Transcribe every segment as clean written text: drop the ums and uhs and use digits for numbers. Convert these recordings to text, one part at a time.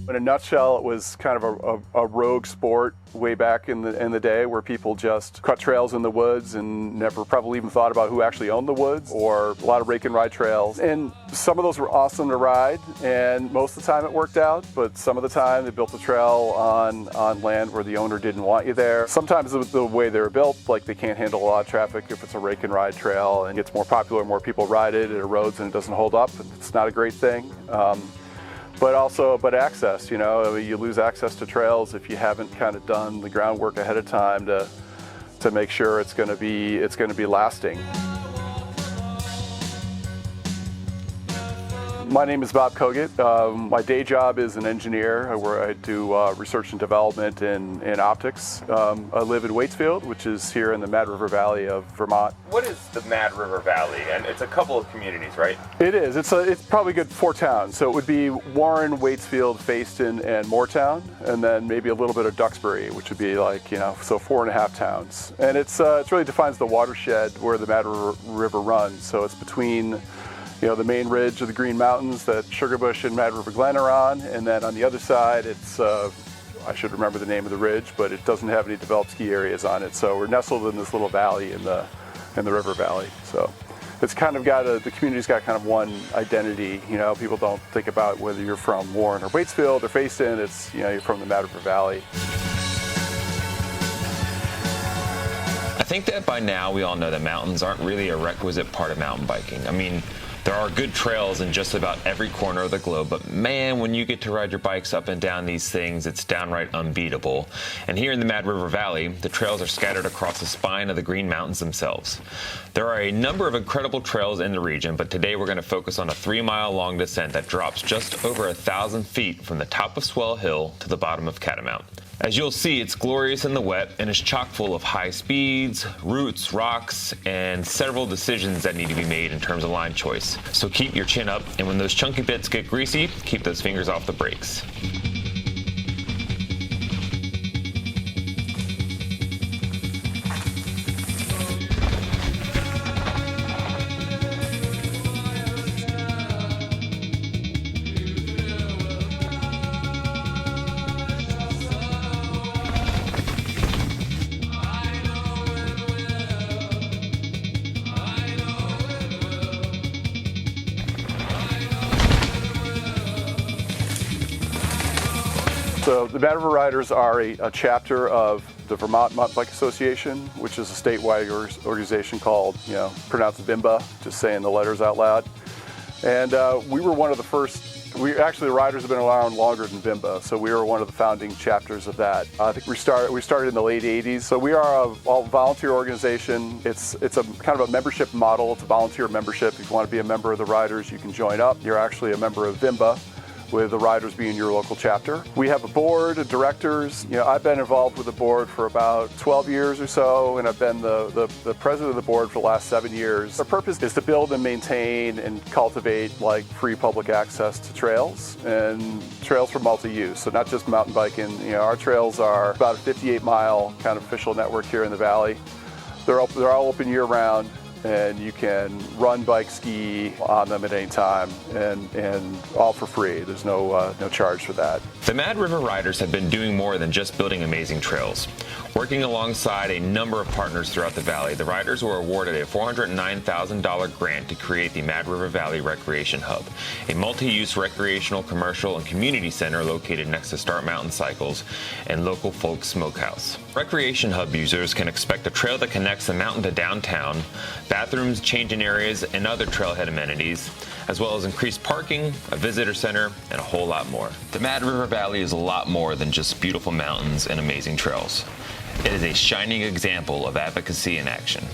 In a nutshell, it was kind of a rogue sport way back in the day where people just cut trails in the woods and never probably even thought about who actually owned the woods, or a lot of rake and ride trails. And some of those were awesome to ride, and most of the time it worked out, but some of the time they built the trail on land where the owner didn't want you there. Sometimes the way they were built, like they can't handle a lot of traffic if it's a rake and ride trail, and it gets more popular, more people ride it, it erodes and it doesn't hold up. It's not a great thing. But access, you know, I mean, you lose access to trails if you haven't kind of done the groundwork ahead of time to make sure it's going to be lasting. My name is Bob Kogut. My day job is an engineer where I do research and development in optics. I live in Waitsfield, which is here in the Mad River Valley of Vermont. What is the Mad River Valley? And it's a couple of communities, right? It is. It's probably good 4 towns. So it would be Warren, Waitsfield, Fayston, and Moortown, and then maybe a little bit of Duxbury, which would be like, you know, so 4.5 towns. And it really defines the watershed where the Mad River runs. So it's between, you know, the main ridge of the Green Mountains that Sugarbush and Mad River Glen are on, and then on the other side, it's I should remember the name of the ridge, but it doesn't have any developed ski areas on it. So we're nestled in this little valley in the river valley. So it's kind of got the community's got kind of one identity. You know, people don't think about whether you're from Warren or Waitsfield or Fayston. It's, you know, you're from the Mad River Valley. I think that by now we all know that mountains aren't really a requisite part of mountain biking. I mean, there are good trails in just about every corner of the globe, but man, when you get to ride your bikes up and down these things, it's downright unbeatable. And here in the Mad River Valley, the trails are scattered across the spine of the Green Mountains themselves. There are a number of incredible trails in the region, but today we're going to focus on a 3-mile-long descent that drops just over 1,000 feet from the top of Swell Hill to the bottom of Catamount. As you'll see, it's glorious in the wet and is chock full of high speeds, roots, rocks, and several decisions that need to be made in terms of line choice. So keep your chin up, and when those chunky bits get greasy, keep those fingers off the brakes. So the Mad River Riders are a chapter of the Vermont Mountain Bike Association, which is a statewide organization called, you know, pronounced VIMBA, just saying the letters out loud. And we were one of the first. The riders have been around longer than VIMBA, so we were one of the founding chapters of that. I think we started in the late 80s. So we are a all volunteer organization. It's a kind of a membership model. It's a volunteer membership. If you want to be a member of the Riders, you can join up. You're actually a member of VIMBA, with the Riders being your local chapter. We have a board of directors. You know, I've been involved with the board for about 12 years or so, and I've been the president of the board for the last 7 years. Our purpose is to build and maintain and cultivate like free public access to trails, and trails for multi-use, so not just mountain biking. You know, our trails are about a 58-mile kind of official network here in the valley. They're all open year-round, and you can run, bike, ski on them at any time, and all for free. There's no charge for that. The Mad River Riders have been doing more than just building amazing trails. Working alongside a number of partners throughout the valley, the Riders were awarded a $409,000 grant to create the Mad River Valley Recreation Hub, a multi-use recreational, commercial, and community center located next to Start Mountain Cycles and Local Folk Smokehouse. Recreation Hub users can expect a trail that connects the mountain to downtown, bathrooms, changing areas, and other trailhead amenities, as well as increased parking, a visitor center, and a whole lot more. The Mad River Valley is a lot more than just beautiful mountains and amazing trails. It is a shining example of advocacy in action.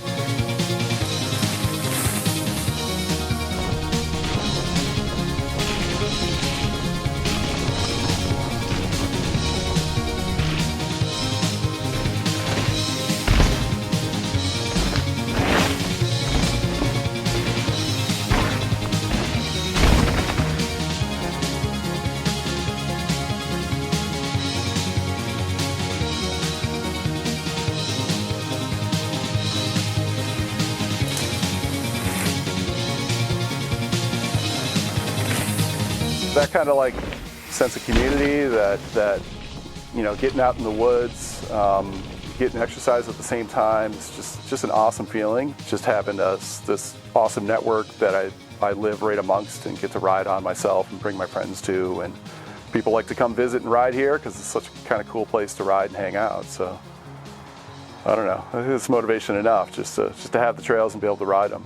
That kind of like sense of community, that getting out in the woods, getting exercise at the same time. It's just an awesome feeling. Just having this awesome network that I live right amongst and get to ride on myself and bring my friends to. And people like to come visit and ride here because it's such a kind of cool place to ride and hang out. So I don't know, it's motivation enough just to have the trails and be able to ride them,